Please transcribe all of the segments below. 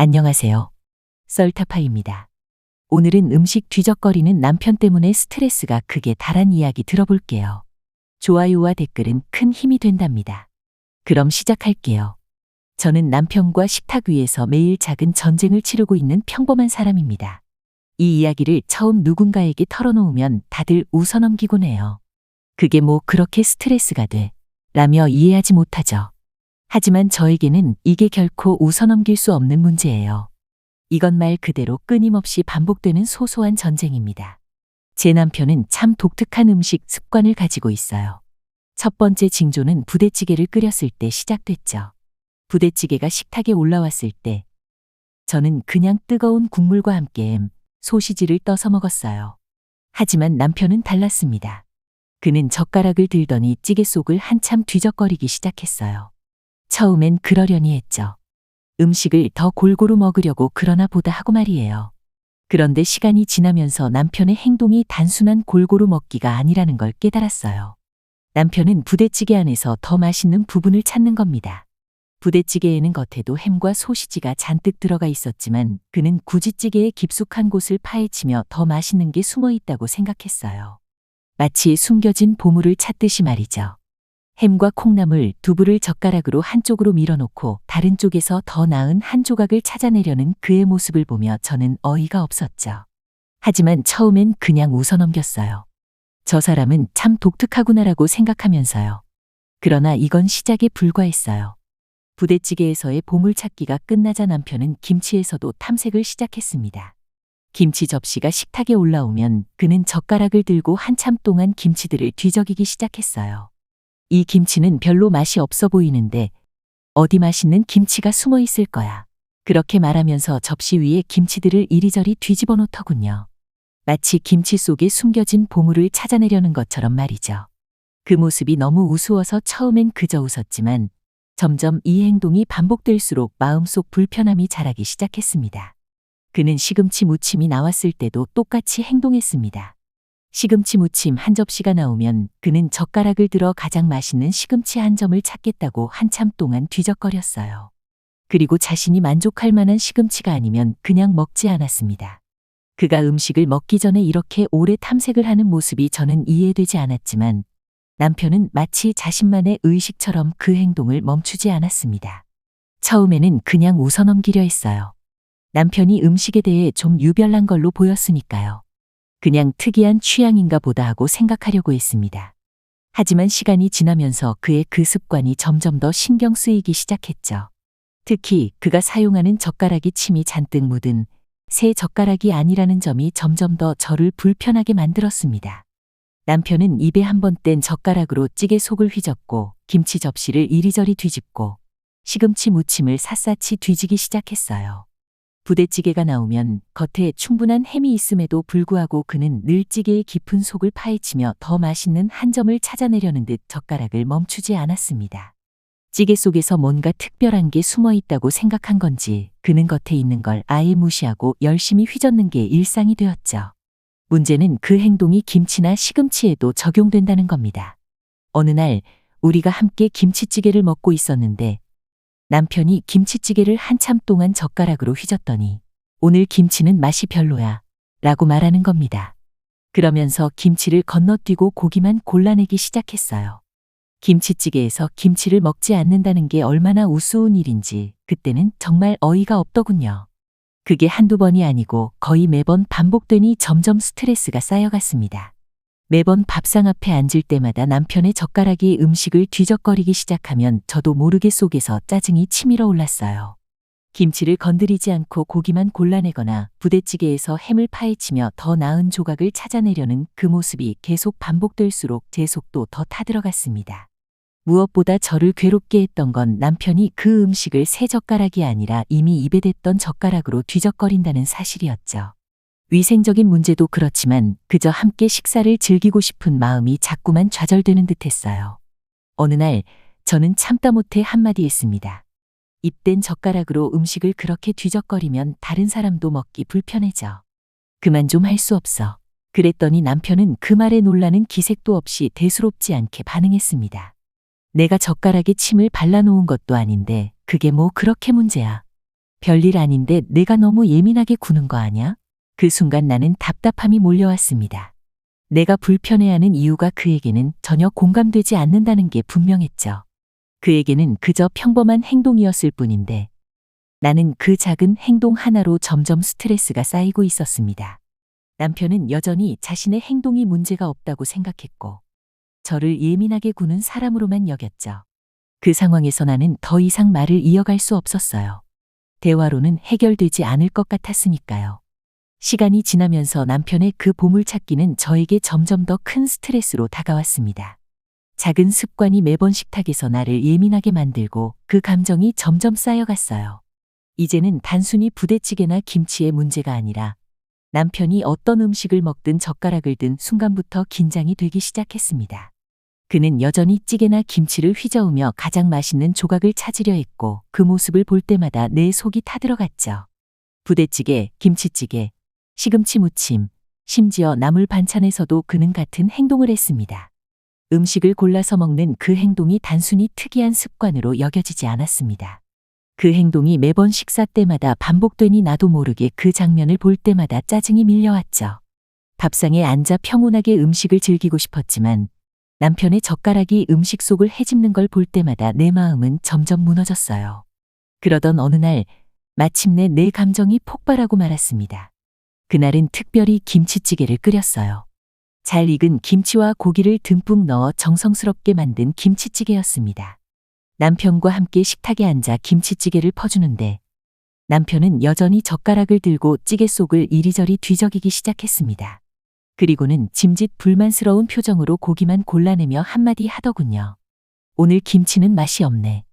안녕하세요. 썰타파입니다. 오늘은 음식 뒤적거리는 남편 때문에 스트레스가 극에 달한 이야기 들어볼게요. 좋아요와 댓글은 큰 힘이 된답니다. 그럼 시작할게요. 저는 남편과 식탁 위에서 매일 작은 전쟁을 치르고 있는 평범한 사람입니다. 이 이야기를 처음 누군가에게 털어놓으면 다들 웃어넘기곤 해요. 그게 뭐 그렇게 스트레스가 돼? 라며 이해하지 못하죠. 하지만 저에게는 이게 결코 웃어넘길 수 없는 문제예요. 이건 말 그대로 끊임없이 반복되는 소소한 전쟁입니다. 제 남편은 참 독특한 음식 습관을 가지고 있어요. 첫 번째 징조는 부대찌개를 끓였을 때 시작됐죠. 부대찌개가 식탁에 올라왔을 때 저는 그냥 뜨거운 국물과 함께 소시지를 떠서 먹었어요. 하지만 남편은 달랐습니다. 그는 젓가락을 들더니 찌개 속을 한참 뒤적거리기 시작했어요. 처음엔 그러려니 했죠. 음식을 더 골고루 먹으려고 그러나 보다 하고 말이에요. 그런데 시간이 지나면서 남편의 행동이 단순한 골고루 먹기가 아니라는 걸 깨달았어요. 남편은 부대찌개 안에서 더 맛있는 부분을 찾는 겁니다. 부대찌개에는 겉에도 햄과 소시지가 잔뜩 들어가 있었지만 그는 굳이 찌개의 깊숙한 곳을 파헤치며 더 맛있는 게 숨어 있다고 생각했어요. 마치 숨겨진 보물을 찾듯이 말이죠. 햄과 콩나물, 두부를 젓가락으로 한쪽으로 밀어놓고 다른 쪽에서 더 나은 한 조각을 찾아내려는 그의 모습을 보며 저는 어이가 없었죠. 하지만 처음엔 그냥 웃어넘겼어요. 저 사람은 참 독특하구나라고 생각하면서요. 그러나 이건 시작에 불과했어요. 부대찌개에서의 보물찾기가 끝나자 남편은 김치에서도 탐색을 시작했습니다. 김치 접시가 식탁에 올라오면 그는 젓가락을 들고 한참 동안 김치들을 뒤적이기 시작했어요. 이 김치는 별로 맛이 없어 보이는데 어디 맛있는 김치가 숨어 있을 거야. 그렇게 말하면서 접시 위에 김치들을 이리저리 뒤집어 놓더군요. 마치 김치 속에 숨겨진 보물을 찾아내려는 것처럼 말이죠. 그 모습이 너무 우스워서 처음엔 그저 웃었지만 점점 이 행동이 반복될수록 마음속 불편함이 자라기 시작했습니다. 그는 시금치 무침이 나왔을 때도 똑같이 행동했습니다. 시금치 무침 한 접시가 나오면 그는 젓가락을 들어 가장 맛있는 시금치 한 점을 찾겠다고 한참 동안 뒤적거렸어요. 그리고 자신이 만족할 만한 시금치가 아니면 그냥 먹지 않았습니다. 그가 음식을 먹기 전에 이렇게 오래 탐색을 하는 모습이 저는 이해되지 않았지만 남편은 마치 자신만의 의식처럼 그 행동을 멈추지 않았습니다. 처음에는 그냥 웃어넘기려 했어요. 남편이 음식에 대해 좀 유별난 걸로 보였으니까요. 그냥 특이한 취향인가 보다 하고 생각하려고 했습니다. 하지만 시간이 지나면서 그의 그 습관이 점점 더 신경 쓰이기 시작했죠. 특히 그가 사용하는 젓가락이 침이 잔뜩 묻은 새 젓가락이 아니라는 점이 점점 더 저를 불편하게 만들었습니다. 남편은 입에 한 번 뗀 젓가락으로 찌개 속을 휘젓고 김치 접시를 이리저리 뒤집고 시금치 무침을 샅샅이 뒤지기 시작했어요. 부대찌개가 나오면 겉에 충분한 햄이 있음에도 불구하고 그는 늘 찌개의 깊은 속을 파헤치며 더 맛있는 한 점을 찾아내려는 듯 젓가락을 멈추지 않았습니다. 찌개 속에서 뭔가 특별한 게 숨어 있다고 생각한 건지 그는 겉에 있는 걸 아예 무시하고 열심히 휘젓는 게 일상이 되었죠. 문제는 그 행동이 김치나 시금치에도 적용된다는 겁니다. 어느 날 우리가 함께 김치찌개를 먹고 있었는데 남편이 김치찌개를 한참 동안 젓가락으로 휘젓더니 오늘 김치는 맛이 별로야 라고 말하는 겁니다. 그러면서 김치를 건너뛰고 고기만 골라내기 시작했어요. 김치찌개에서 김치를 먹지 않는다는 게 얼마나 우스운 일인지 그때는 정말 어이가 없더군요. 그게 한두 번이 아니고 거의 매번 반복되니 점점 스트레스가 쌓여갔습니다. 매번 밥상 앞에 앉을 때마다 남편의 젓가락이 음식을 뒤적거리기 시작하면 저도 모르게 속에서 짜증이 치밀어 올랐어요. 김치를 건드리지 않고 고기만 골라내거나 부대찌개에서 햄을 파헤치며 더 나은 조각을 찾아내려는 그 모습이 계속 반복될수록 제 속도 더 타들어갔습니다. 무엇보다 저를 괴롭게 했던 건 남편이 그 음식을 새 젓가락이 아니라 이미 입에 댔던 젓가락으로 뒤적거린다는 사실이었죠. 위생적인 문제도 그렇지만 그저 함께 식사를 즐기고 싶은 마음이 자꾸만 좌절되는 듯했어요. 어느 날 저는 참다 못해 한마디 했습니다. 입댄 젓가락으로 음식을 그렇게 뒤적거리면 다른 사람도 먹기 불편해져. 그만 좀 할 수 없어. 그랬더니 남편은 그 말에 놀라는 기색도 없이 대수롭지 않게 반응했습니다. 내가 젓가락에 침을 발라놓은 것도 아닌데 그게 뭐 그렇게 문제야. 별일 아닌데 내가 너무 예민하게 구는 거 아냐? 그 순간 나는 답답함이 몰려왔습니다. 내가 불편해하는 이유가 그에게는 전혀 공감되지 않는다는 게 분명했죠. 그에게는 그저 평범한 행동이었을 뿐인데 나는 그 작은 행동 하나로 점점 스트레스가 쌓이고 있었습니다. 남편은 여전히 자신의 행동이 문제가 없다고 생각했고 저를 예민하게 구는 사람으로만 여겼죠. 그 상황에서 나는 더 이상 말을 이어갈 수 없었어요. 대화로는 해결되지 않을 것 같았으니까요. 시간이 지나면서 남편의 그 보물찾기는 저에게 점점 더 큰 스트레스로 다가왔습니다. 작은 습관이 매번 식탁에서 나를 예민하게 만들고 그 감정이 점점 쌓여갔어요. 이제는 단순히 부대찌개나 김치의 문제가 아니라 남편이 어떤 음식을 먹든 젓가락을 든 순간부터 긴장이 되기 시작했습니다. 그는 여전히 찌개나 김치를 휘저으며 가장 맛있는 조각을 찾으려 했고 그 모습을 볼 때마다 내 속이 타들어갔죠. 부대찌개, 김치찌개, 시금치 무침, 심지어 나물 반찬에서도 그는 같은 행동을 했습니다. 음식을 골라서 먹는 그 행동이 단순히 특이한 습관으로 여겨지지 않았습니다. 그 행동이 매번 식사 때마다 반복되니 나도 모르게 그 장면을 볼 때마다 짜증이 밀려왔죠. 밥상에 앉아 평온하게 음식을 즐기고 싶었지만 남편의 젓가락이 음식 속을 헤집는 걸 볼 때마다 내 마음은 점점 무너졌어요. 그러던 어느 날 마침내 내 감정이 폭발하고 말았습니다. 그날은 특별히 김치찌개를 끓였어요. 잘 익은 김치와 고기를 듬뿍 넣어 정성스럽게 만든 김치찌개였습니다. 남편과 함께 식탁에 앉아 김치찌개를 퍼주는데 남편은 여전히 젓가락을 들고 찌개 속을 이리저리 뒤적이기 시작했습니다. 그리고는 짐짓 불만스러운 표정으로 고기만 골라내며 한마디 하더군요. 오늘 김치는 맛이 없네.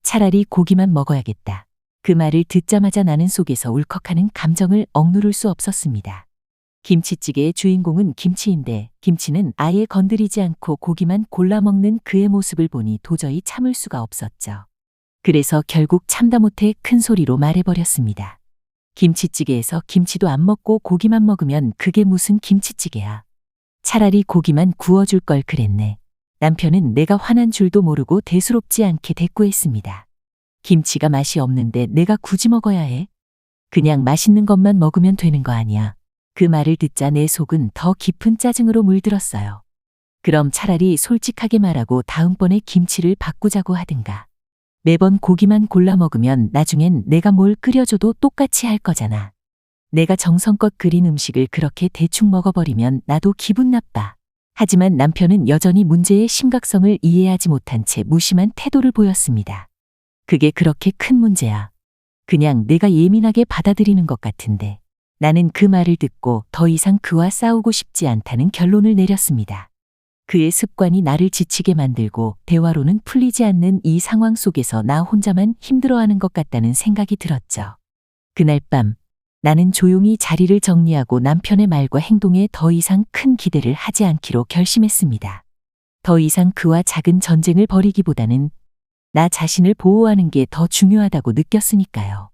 차라리 고기만 먹어야겠다. 그 말을 듣자마자 나는 속에서 울컥하는 감정을 억누를 수 없었습니다. 김치찌개의 주인공은 김치인데 김치는 아예 건드리지 않고 고기만 골라 먹는 그의 모습을 보니 도저히 참을 수가 없었죠. 그래서 결국 참다 못해 큰 소리로 말해버렸습니다. 김치찌개에서 김치도 안 먹고 고기만 먹으면 그게 무슨 김치찌개야. 차라리 고기만 구워줄 걸 그랬네. 남편은 내가 화난 줄도 모르고 대수롭지 않게 대꾸했습니다. 김치가 맛이 없는데 내가 굳이 먹어야 해? 그냥 맛있는 것만 먹으면 되는 거 아니야. 그 말을 듣자 내 속은 더 깊은 짜증으로 물들었어요. 그럼 차라리 솔직하게 말하고 다음번에 김치를 바꾸자고 하든가. 매번 고기만 골라 먹으면 나중엔 내가 뭘 끓여줘도 똑같이 할 거잖아. 내가 정성껏 끓인 음식을 그렇게 대충 먹어버리면 나도 기분 나빠. 하지만 남편은 여전히 문제의 심각성을 이해하지 못한 채 무심한 태도를 보였습니다. 그게 그렇게 큰 문제야. 그냥 내가 예민하게 받아들이는 것 같은데. 나는 그 말을 듣고 더 이상 그와 싸우고 싶지 않다는 결론을 내렸습니다. 그의 습관이 나를 지치게 만들고 대화로는 풀리지 않는 이 상황 속에서 나 혼자만 힘들어하는 것 같다는 생각이 들었죠. 그날 밤 나는 조용히 자리를 정리하고 남편의 말과 행동에 더 이상 큰 기대를 하지 않기로 결심했습니다. 더 이상 그와 작은 전쟁을 벌이기보다는 나 자신을 보호하는 게 더 중요하다고 느꼈으니까요.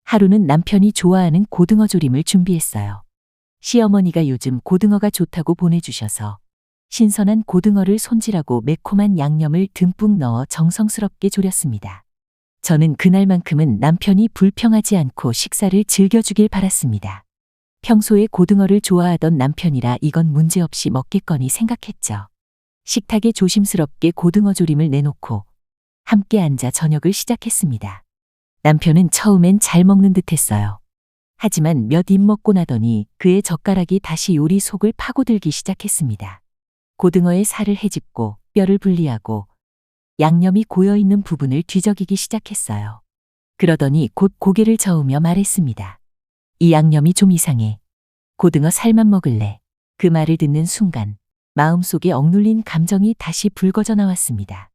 하루는 남편이 좋아하는 고등어 조림을 준비했어요. 시어머니가 요즘 고등어가 좋다고 보내주셔서 신선한 고등어를 손질하고 매콤한 양념을 듬뿍 넣어 정성스럽게 졸였습니다. 저는 그날만큼은 남편이 불평하지 않고 식사를 즐겨주길 바랐습니다. 평소에 고등어를 좋아하던 남편이라 이건 문제없이 먹겠거니 생각했죠. 식탁에 조심스럽게 고등어 조림을 내놓고 함께 앉아 저녁을 시작했습니다. 남편은 처음엔 잘 먹는 듯 했어요. 하지만 몇 입 먹고 나더니 그의 젓가락이 다시 요리 속을 파고들기 시작했습니다. 고등어의 살을 헤집고 뼈를 분리하고 양념이 고여있는 부분을 뒤적이기 시작했어요. 그러더니 곧 고개를 저으며 말했습니다. 이 양념이 좀 이상해. 고등어 살만 먹을래. 그 말을 듣는 순간 마음속에 억눌린 감정이 다시 불거져 나왔습니다.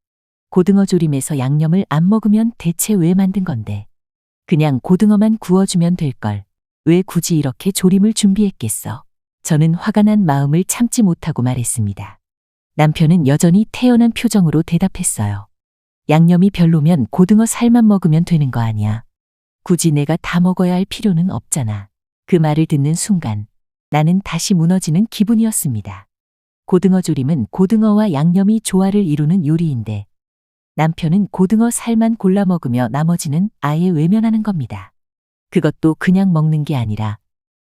고등어 조림에서 양념을 안 먹으면 대체 왜 만든 건데. 그냥 고등어만 구워주면 될걸. 왜 굳이 이렇게 조림을 준비했겠어. 저는 화가 난 마음을 참지 못하고 말했습니다. 남편은 여전히 태연한 표정으로 대답했어요. 양념이 별로면 고등어 살만 먹으면 되는 거 아니야. 굳이 내가 다 먹어야 할 필요는 없잖아. 그 말을 듣는 순간 나는 다시 무너지는 기분이었습니다. 고등어 조림은 고등어와 양념이 조화를 이루는 요리인데 남편은 고등어 살만 골라 먹으며 나머지는 아예 외면하는 겁니다. 그것도 그냥 먹는 게 아니라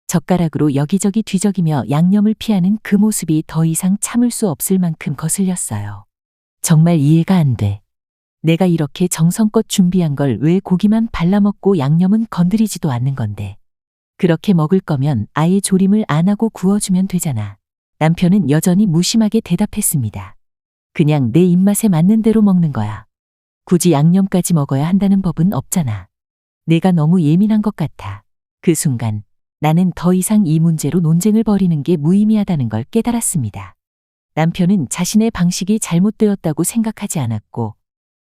젓가락으로 여기저기 뒤적이며 양념을 피하는 그 모습이 더 이상 참을 수 없을 만큼 거슬렸어요. 정말 이해가 안 돼. 내가 이렇게 정성껏 준비한 걸 왜 고기만 발라먹고 양념은 건드리지도 않는 건데. 그렇게 먹을 거면 아예 조림을 안 하고 구워주면 되잖아. 남편은 여전히 무심하게 대답했습니다. 그냥 내 입맛에 맞는 대로 먹는 거야. 굳이 양념까지 먹어야 한다는 법은 없잖아. 내가 너무 예민한 것 같아. 그 순간 나는 더 이상 이 문제로 논쟁을 벌이는 게 무의미하다는 걸 깨달았습니다. 남편은 자신의 방식이 잘못되었다고 생각하지 않았고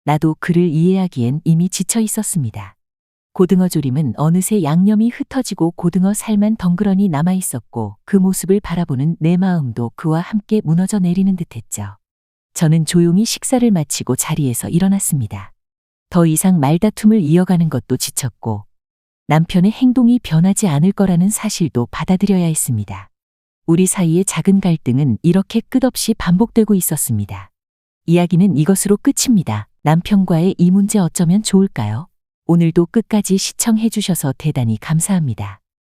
나도 그를 이해하기엔 이미 지쳐 있었습니다. 고등어 조림은 어느새 양념이 흩어지고 고등어 살만 덩그러니 남아 있었고 그 모습을 바라보는 내 마음도 그와 함께 무너져 내리는 듯했죠. 저는 조용히 식사를 마치고 자리에서 일어났습니다. 더 이상 말다툼을 이어가는 것도 지쳤고 남편의 행동이 변하지 않을 거라는 사실도 받아들여야 했습니다. 우리 사이의 작은 갈등은 이렇게 끝없이 반복되고 있었습니다. 이야기는 이것으로 끝입니다. 남편과의 이 문제 어쩌면 좋을까요? 오늘도 끝까지 시청해 주셔서 대단히 감사합니다.